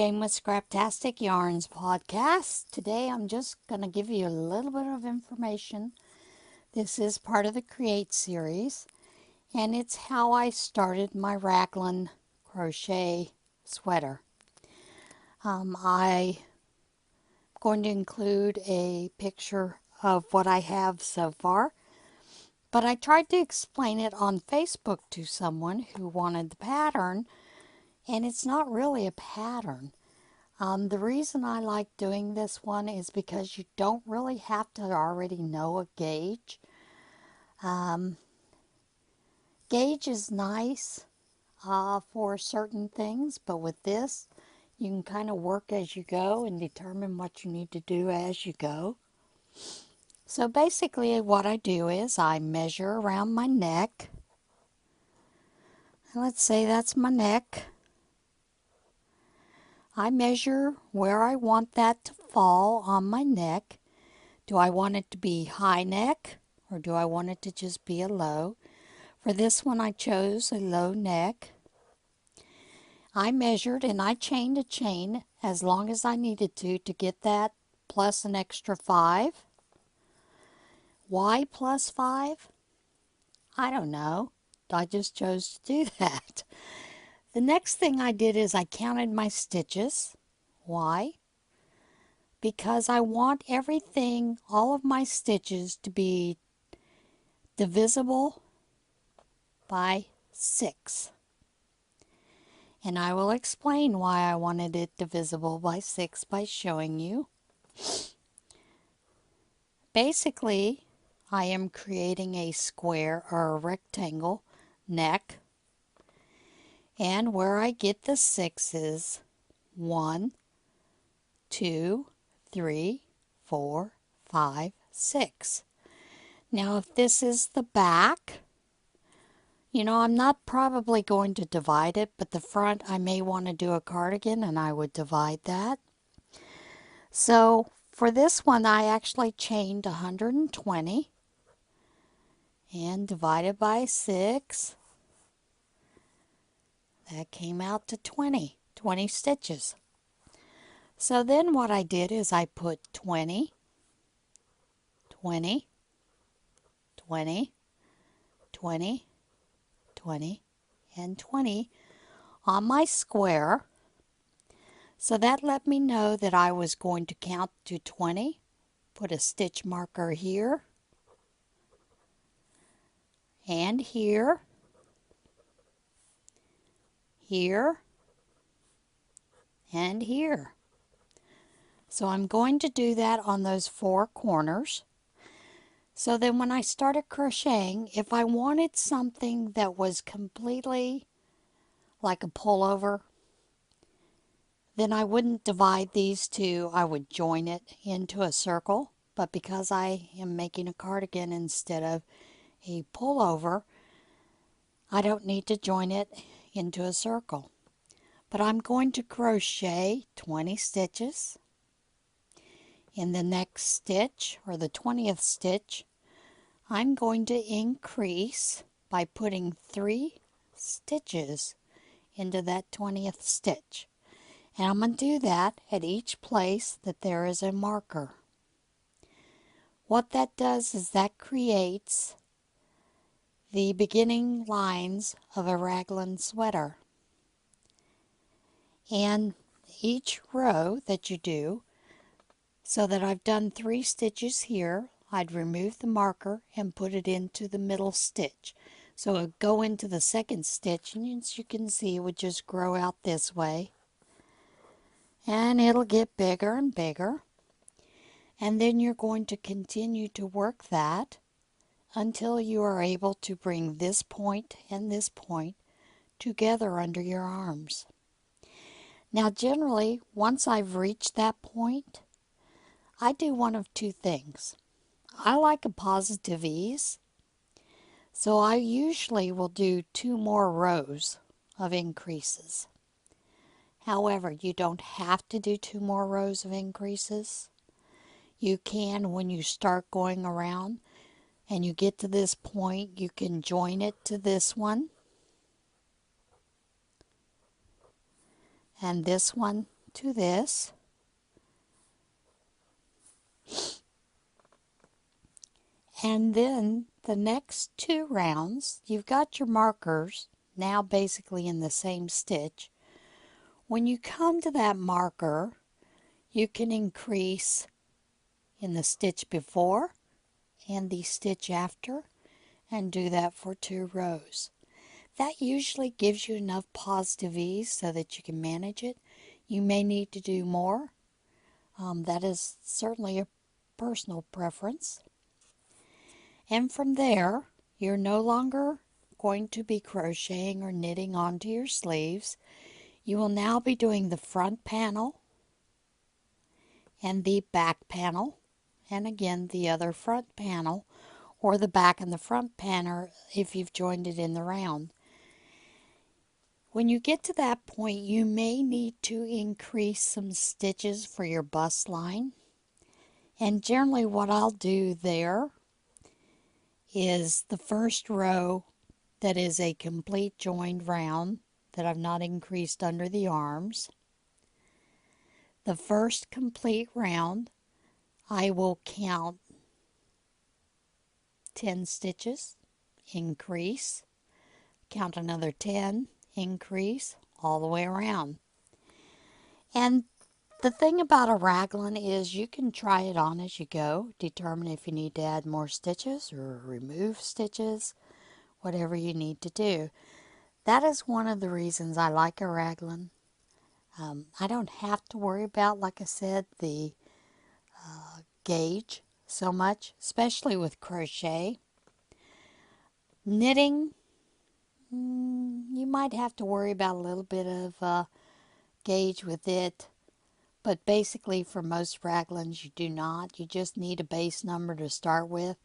Jnwynn with Scraptastic Yarns Podcast. Today I'm just going to give you a little bit of information. This is part of the Create series, and it's how I started my Raglan crochet sweater. I'm going to include a picture of what I have so far, but I tried to explain it on Facebook to someone who wanted the pattern, and it's not really a pattern. The reason I like doing this one is because you don't really have to already know a gauge. Gauge is nice for certain things, but with this, you can kind of work as you go and determine what you need to do as you go. So basically what I do is I measure around my neck. Let's say that's my neck. I measure where I want that to fall on my neck. Do I want it to be high neck or do I want it to just be a low? For this one I chose a low neck. I measured and I chained a chain as long as I needed to get that plus an extra 5. Why plus 5? I don't know. I just chose to do that. The next thing I did is I counted my stitches. Why? Because I want everything, all of my stitches, to be divisible by 6. And I will explain why I wanted it divisible by 6 by showing you. Basically, I am creating a square or a rectangle neck. And where I get the 6 is 1, 2, 3, 4, 5, 6. Now if this is the back, I'm not probably going to divide it, but the front I may want to do a cardigan and I would divide that. So for this one I actually chained 120 and divided by 6. That came out to 20 stitches. So then what I did is I put 20, 20, 20, 20, 20, and 20 on my square. So that let me know that I was going to count to 20. Put a stitch marker here and here, here, and here. So I'm going to do that on those 4 corners. So then when I started crocheting, if I wanted something that was completely like a pullover, then I wouldn't divide these two. I would join it into a circle. But because I am making a cardigan instead of a pullover, I don't need to join it into a circle. But I'm going to crochet 20 stitches. In the next stitch, or the 20th stitch, I'm going to increase by putting 3 stitches into that 20th stitch. And I'm going to do that at each place that there is a marker. What that does is that creates the beginning lines of a Raglan sweater. And each row that you do, so that I've done 3 stitches here, I'd remove the marker and put it into the middle stitch. So it would go into the second stitch, and as you can see, it would just grow out this way. And it'll get bigger and bigger. And then you're going to continue to work that until you are able to bring this point and this point together under your arms. Now generally, once I've reached that point, I do one of 2 things. I like a positive ease, so I usually will do 2 more rows of increases. However, you don't have to do 2 more rows of increases. You can, when you start going around and you get to this point, you can join it to this one and this one to this. And then the next 2 rounds, you've got your markers now basically in the same stitch. When you come to that marker, you can increase in the stitch before and the stitch after, and do that for 2 rows. That usually gives you enough positive ease so that you can manage it. You may need to do more. That is certainly a personal preference. And from there, you're no longer going to be crocheting or knitting onto your sleeves. You will now be doing the front panel and the back panel, and again the other front panel, or the back and the front panel if you've joined it in the round. When you get to that point, you may need to increase some stitches for your bust line. And generally what I'll do there is the first row that is a complete joined round that I've not increased under the arms. The first complete round, I will count 10 stitches, increase, count another 10, increase, all the way around. And the thing about a raglan is you can try it on as you go, determine if you need to add more stitches or remove stitches, whatever you need to do. That is one of the reasons I like a raglan. I don't have to worry about, like I said, the gauge so much, especially with crochet. Knitting, you might have to worry about a little bit of gauge with it, but basically for most raglans you do not. You just need a base number to start with.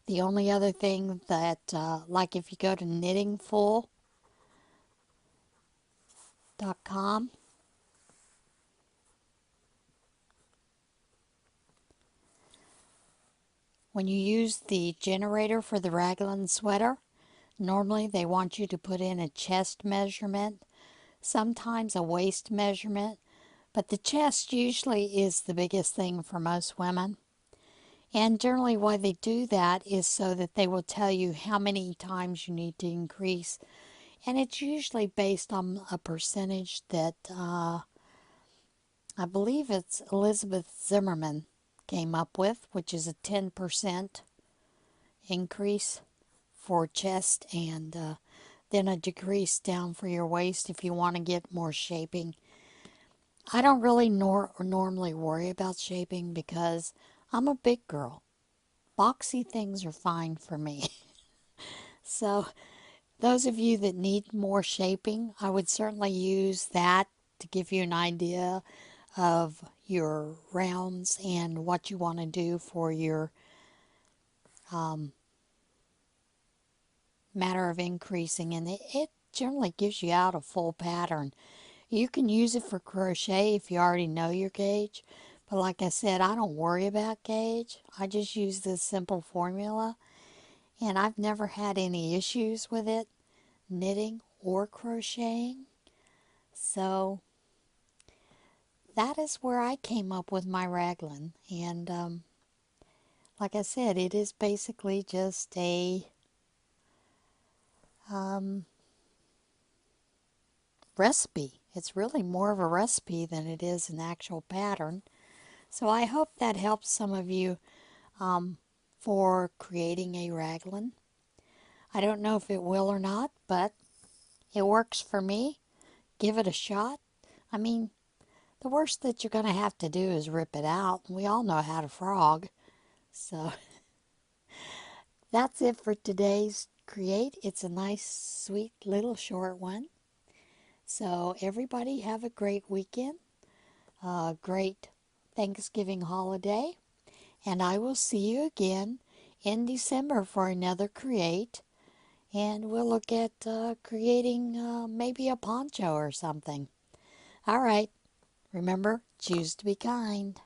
The only other thing that, like if you go to knittingfull.com, when you use the generator for the raglan sweater, normally they want you to put in a chest measurement, sometimes a waist measurement, but the chest usually is the biggest thing for most women. And generally why they do that is so that they will tell you how many times you need to increase. And it's usually based on a percentage that I believe it's Elizabeth Zimmerman came up with, which is a 10% increase for chest, and then a decrease down for your waist if you want to get more shaping. I don't really normally worry about shaping because I'm a big girl. Boxy things are fine for me. So those of you that need more shaping, I would certainly use that to give you an idea of your rounds and what you want to do for your matter of increasing. And it generally gives you out a full pattern. You can use it for crochet if you already know your gauge. But like I said, I don't worry about gauge. I just use this simple formula. And I've never had any issues with it, knitting or crocheting. So that is where I came up with my raglan. And like I said, it is basically just a recipe. It's really more of a recipe than it is an actual pattern. So I hope that helps some of you for creating a raglan. I don't know if it will or not, but it works for me. Give it a shot. I mean, the worst that you're going to have to do is rip it out. We all know how to frog. So that's it for today's Create. It's a nice, sweet, little short one. So everybody have a great weekend, a great Thanksgiving holiday, and I will see you again in December for another Create, and we'll look at creating maybe a poncho or something. All right, remember, choose to be kind.